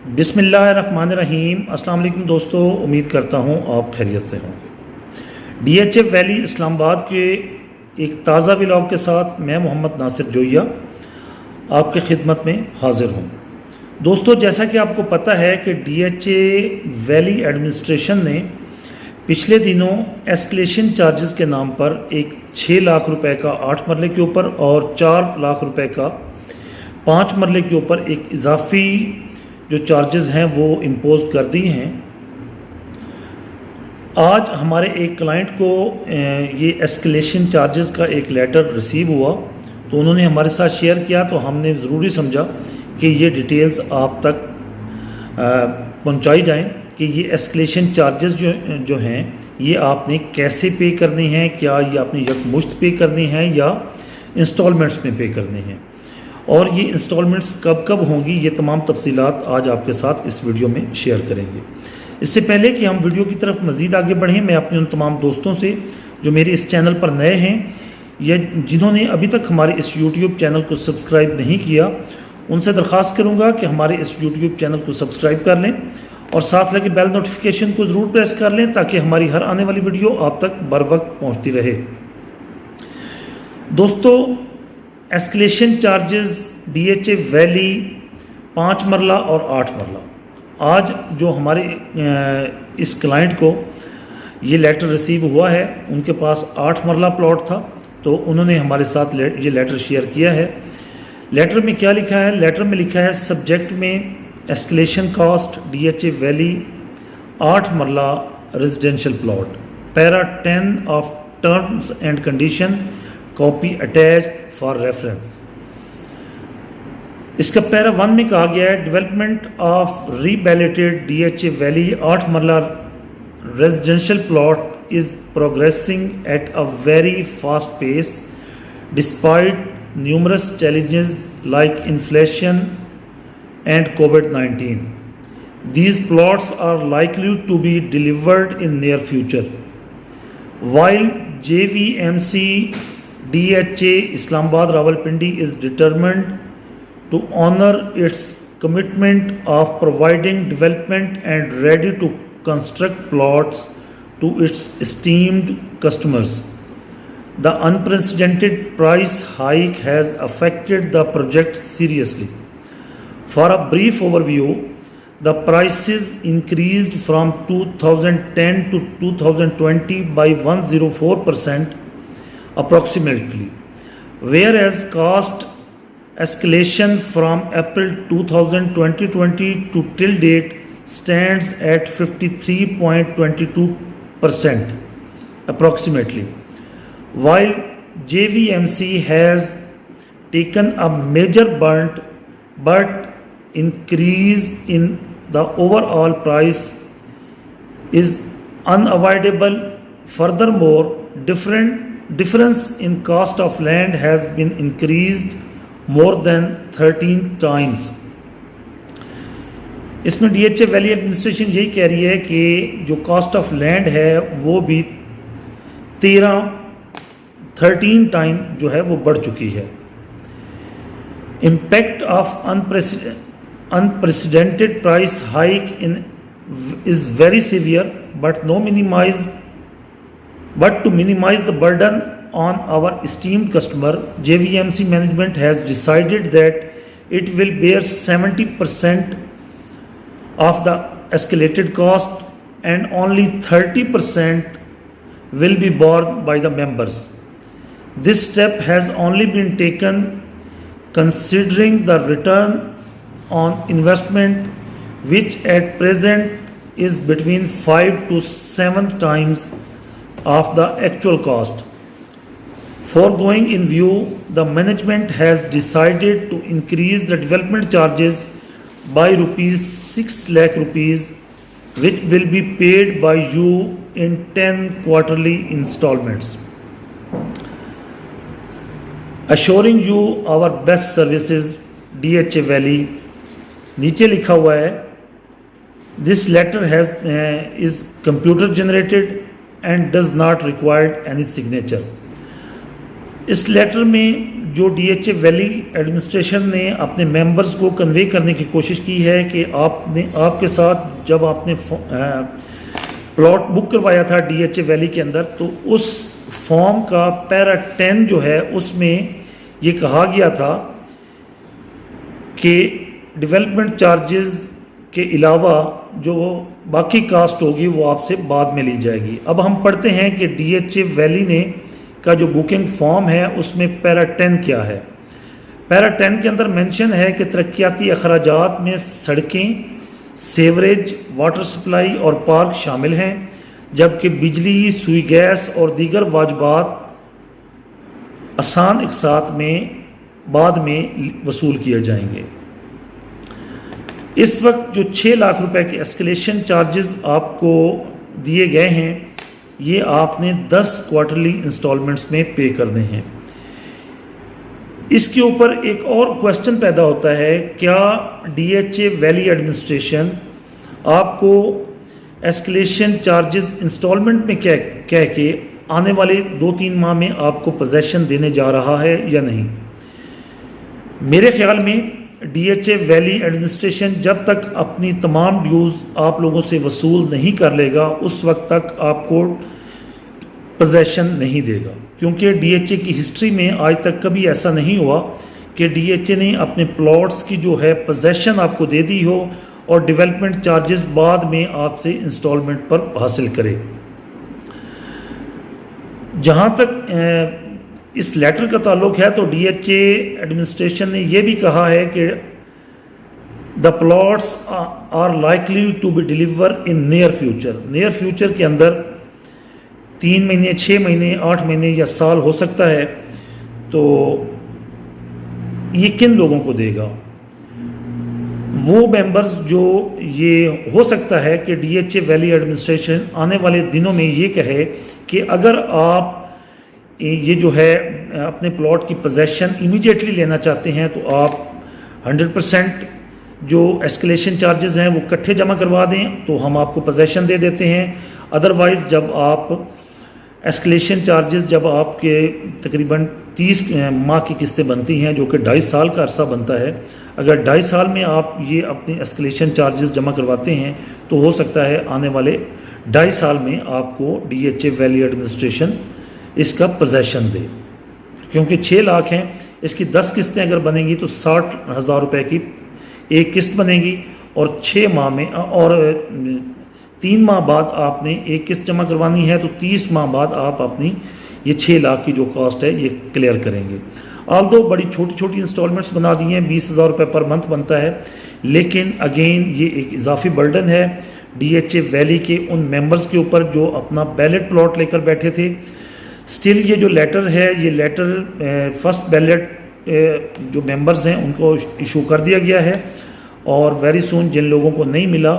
बिस्मिल्लाहिर्रहमानिर्रहीम। अस्सलाम वालेकुम दोस्तों, उम्मीद करता हूँ आप खैरियत से होंगे। DHF वैली इस्लामाबाद के एक ताज़ा व्लॉग के साथ मैं मोहम्मद नासिर जोइया आपके खिदमत में हाज़िर हूँ। दोस्तों, जैसा कि आपको पता है कि DHA वैली एडमिनिस्ट्रेशन ने पिछले दिनों एस्केलेशन चार्जेस के नाम पर एक 6 लाख रुपए का 8 मरले के ऊपर और 4 लाख रुपए का 5 मरले के ऊपर एक इजाफी जो चार्जेस हैं वो इम्पोज कर दी हैं। आज हमारे एक क्लाइंट को ये एस्केलेशन चार्जेस का एक लेटर रिसीव हुआ, तो उन्होंने हमारे साथ शेयर किया, तो हमने ज़रूरी समझा कि ये डिटेल्स आप तक पहुंचाई जाएं कि ये एस्केलेशन चार्जेस जो हैं ये आपने कैसे पे करने हैं, क्या ये आपने यकमुश्त पे करने हैं या इंस्टॉलमेंट्स में पे करने हैं, और ये इंस्टॉलमेंट्स कब कब होंगी, ये तमाम तफसीलात आज आपके साथ इस वीडियो में शेयर करेंगे। इससे पहले कि हम वीडियो की तरफ मज़ीद आगे बढ़ें, मैं अपने उन तमाम दोस्तों से जो मेरे इस चैनल पर नए हैं या जिन्होंने अभी तक हमारे इस यूट्यूब चैनल को सब्सक्राइब नहीं किया, उनसे दरख्वास्त करूँगा कि हमारे इस यूट्यूब चैनल को सब्सक्राइब कर लें और साथ लगे बेल नोटिफिकेशन को ज़रूर प्रेस कर लें ताकि हमारी हर आने वाली वीडियो आप तक बर वक्त पहुँचती रहे। दोस्तों, एस्केलेशन चार्जेस DHA वैली 5 मरला और 8 मरला, आज जो हमारे इस क्लाइंट को ये लेटर रिसीव हुआ है, उनके पास 8 मरला प्लॉट था, तो उन्होंने हमारे साथ ये लेटर शेयर किया है। लेटर में क्या लिखा है? लेटर में लिखा है सब्जेक्ट में escalation cost DHA valley 8 marla residential plot, para 10 of terms and condition, copy attach for reference. इसका पैरा 1 में कहा गया है development of reballoted DHA valley 8 marla residential plot is progressing at a very fast pace despite numerous challenges like inflation and COVID-19. These plots are likely to be delivered in near future. While JVMC DHA Islamabad Rawalpindi is determined to honor its commitment of providing development and ready to construct plots to its esteemed customers, the unprecedented price hike has affected the project seriously. For a brief overview, the prices increased from 2010 to 2020 by 104% approximately, whereas cost escalation from April 2020 to till date stands at 53.22% approximately. While JVMC has taken a major but increase in the overall price is unavoidable. Furthermore, difference in cost of land has been increased more than 13 times. इसमें DHA valley administration यही कह रही है कि जो cost of land है वो भी 13 टाइम जो है वो बढ़ चुकी है। Impact of unprecedented price hike is very severe, but to minimize the burden on our esteemed customer, JVMC management has decided that it will bear 70% of the escalated cost and only 30% will be borne by the members. This step has only been taken considering the return on investment, which at present is between 5 to 7 times of the actual cost. Foregoing in view, the management has decided to increase the development charges by ₹6 lakh rupees, which will be paid by you in 10 quarterly installments. Assuring you our best services, DHA valley. नीचे लिखा हुआ है this letter is computer generated and does not required any signature. इस letter में जो DHA valley administration ने अपने members को कन्वे करने की कोशिश की है कि आपके साथ जब आपने प्लॉट बुक करवाया था डीएचए वैली के अंदर, तो उस फॉर्म का पैरा 10 जो है उसमें ये कहा गया था कि डेवलपमेंट चार्जेस के अलावा जो बाकी कास्ट होगी वो आपसे बाद में ली जाएगी। अब हम पढ़ते हैं कि डीएचए वैली ने का जो बुकिंग फॉर्म है उसमें पैरा 10 क्या है। पैरा 10 के अंदर मेंशन है कि तरक्याती अखराजात में सड़कें, सेवरेज, वाटर सप्लाई और पार्क शामिल हैं, जबकि बिजली, सुई गैस और दीगर वाजबात आसान इकसात में बाद में वसूल किए जाएंगे। इस वक्त जो 6 लाख रुपए के एस्केलेशन चार्जेस आपको दिए गए हैं, ये आपने 10 क्वार्टरली इंस्टॉलमेंट्स में पे करने हैं। इसके ऊपर एक और क्वेश्चन पैदा होता है, क्या डीएचए वैली एडमिनिस्ट्रेशन आपको एस्केलेशन चार्जेस इंस्टॉलमेंट में कह के आने वाले 2-3 माह में आपको पोजेशन देने जा रहा है या नहीं? मेरे ख्याल में डीएचए वैली एडमिनिस्ट्रेशन जब तक अपनी तमाम ड्यूज़ आप लोगों से वसूल नहीं कर लेगा उस वक्त तक आपको पोजेशन नहीं देगा, क्योंकि डीएचए की हिस्ट्री में आज तक कभी ऐसा नहीं हुआ कि डीएचए ने अपने प्लॉट्स की जो है पोजेशन आपको दे दी हो और डेवलपमेंट चार्जेस बाद में आपसे इंस्टॉलमेंट पर हासिल करे। जहाँ तक इस लेटर का ताल्लुक है तो डीएचए एडमिनिस्ट्रेशन ने यह भी कहा है कि the plots are likely to be deliver in near future. Near future के अंदर 3 महीने, 6 महीने, 8 महीने या साल हो सकता है। तो ये किन लोगों को देगा? वो मेंबर्स जो ये हो सकता है कि डीएचए वैली एडमिनिस्ट्रेशन आने वाले दिनों में ये कहे कि अगर आप ये जो है अपने प्लॉट की पोजेशन इमीडिएटली लेना चाहते हैं तो आप 100% जो एस्केलेशन चार्जेस हैं वो इकट्ठे जमा करवा दें तो हम आपको पोजेशन दे देते हैं। अदरवाइज़ जब आप एस्केलेशन चार्जेस जब आपके तकरीबन 30 माह की किस्तें बनती हैं जो कि 2.5 साल का अरसा बनता है, अगर 2.5 साल में आप ये अपने एस्केलेशन चार्जेस जमा करवाते हैं तो हो सकता है आने वाले 2.5 साल में आपको डीएचए वैली एडमिनिस्ट्रेशन इसका पोजेशन दे, क्योंकि 6 लाख हैं, इसकी 10 किस्तें अगर बनेंगी तो 60,000 रुपये की एक किस्त बनेगी और 6 माह में और 3 माह बाद आपने एक किस्त जमा करवानी है तो 30 माह बाद आप अपनी ये 6 लाख की जो कॉस्ट है ये क्लियर करेंगे। ऑल्दो बड़ी छोटी छोटी इंस्टॉलमेंट्स बना दी हैं, 20,000 रुपये पर मंथ बनता है, लेकिन अगेन ये एक इजाफी बर्डन है डीएचए वैली के उन मेंबर्स के ऊपर जो अपना बैलेट प्लॉट लेकर बैठे थे। स्टिल ये जो लेटर है, ये लेटर फर्स्ट बैलेट जो मेंबर्स हैं उनको इशू कर दिया गया है और वेरी सून जिन लोगों को नहीं मिला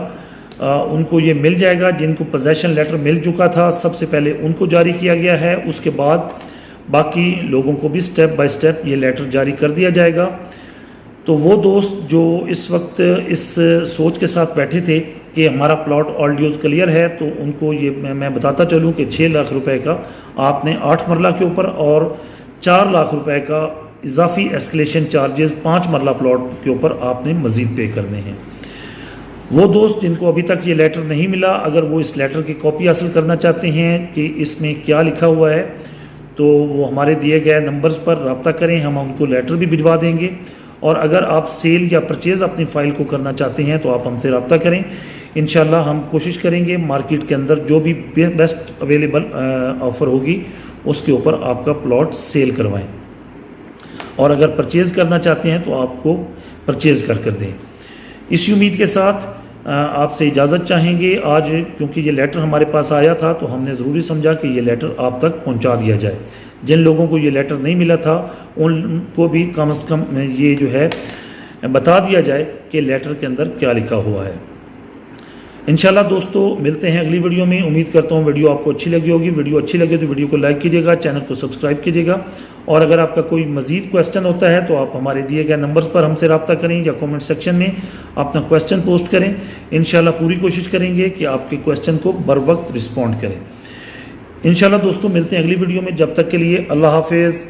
उनको ये मिल जाएगा। जिनको पोजेशन लेटर मिल चुका था सबसे पहले उनको जारी किया गया है, उसके बाद बाकी लोगों को भी स्टेप बाय स्टेप ये लेटर जारी कर दिया जाएगा। तो वो दोस्त जो इस वक्त इस सोच के साथ बैठे थे कि हमारा प्लॉट ऑल ड्यूज क्लियर है, तो उनको ये मैं बताता चलूँ कि 6 लाख रुपए का आपने 8 मरला के ऊपर और 4 लाख रुपए का इजाफी एस्केलेशन चार्जेस 5 मरला प्लॉट के ऊपर आपने मज़ीद पे करने हैं। वो दोस्त जिनको अभी तक ये लेटर नहीं मिला, अगर वो इस लेटर की कॉपी हासिल करना चाहते हैं कि इसमें क्या लिखा हुआ है, तो वो हमारे दिए गए नंबर्स पर रब्ता करें, हम उनको लेटर भी भिजवा देंगे। और अगर आप सेल या परचेज़ अपनी फ़ाइल को करना चाहते हैं तो आप हमसे रब्ता करें। इंशाल्लाह हम कोशिश करेंगे मार्केट के अंदर जो भी बेस्ट अवेलेबल ऑफ़र होगी उसके ऊपर आपका प्लॉट सेल करवाएं, और अगर परचेज़ करना चाहते हैं तो आपको परचेज़ कर दें। इसी उम्मीद के साथ आपसे इजाज़त चाहेंगे आज, क्योंकि ये लेटर हमारे पास आया था तो हमने ज़रूरी समझा कि ये लेटर आप तक पहुंचा दिया जाए। जिन लोगों को ये लेटर नहीं मिला था उनको भी कम से कम ये जो है बता दिया जाए कि लेटर के अंदर क्या लिखा हुआ है। इंशाल्लाह दोस्तों मिलते हैं अगली वीडियो में। उम्मीद करता हूँ वीडियो आपको अच्छी लगी होगी। वीडियो अच्छी लगे तो वीडियो को लाइक कीजिएगा, चैनल को सब्सक्राइब कीजिएगा, और अगर आपका कोई मज़ीद क्वेश्चन होता है तो आप हमारे दिए गए नंबर्स पर हमसे रब्ता करें या कमेंट सेक्शन में अपना क्वेश्चन पोस्ट करें। इंशाल्लाह पूरी कोशिश करेंगे कि आपके क्वेश्चन को बर वक्त रिस्पॉन्ड करें। इंशाल्लाह दोस्तों मिलते हैं अगली वीडियो में। जब तक के लिए अल्लाह हाफिज़।